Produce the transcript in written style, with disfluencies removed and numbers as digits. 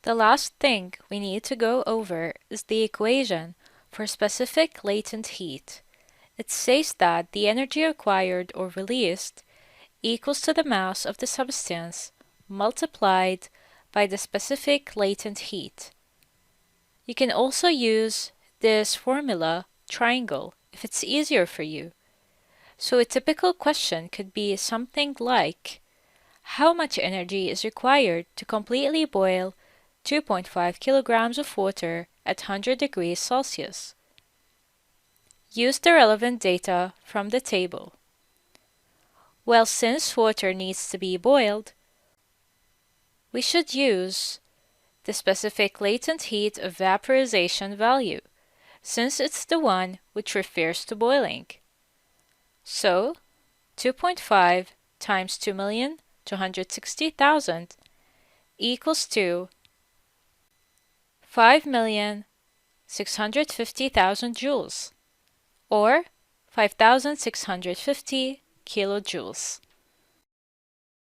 The last thing we need to go over is the equation for specific latent heat. It says that the energy acquired or released equals to the mass of the substance multiplied by the specific latent heat. You can also use this formula triangle if it's easier for you. So a typical question could be something like, how much energy is required to completely boil 2.5 kilograms of water at 100 degrees Celsius? Use the relevant data from the table. Well, since water needs to be boiled, we should use the specific latent heat of vaporization value, since it's the one which refers to boiling. So, 2.5 times 2,260,000 equals to 5,650,000 joules, or 5,650 kilojoules.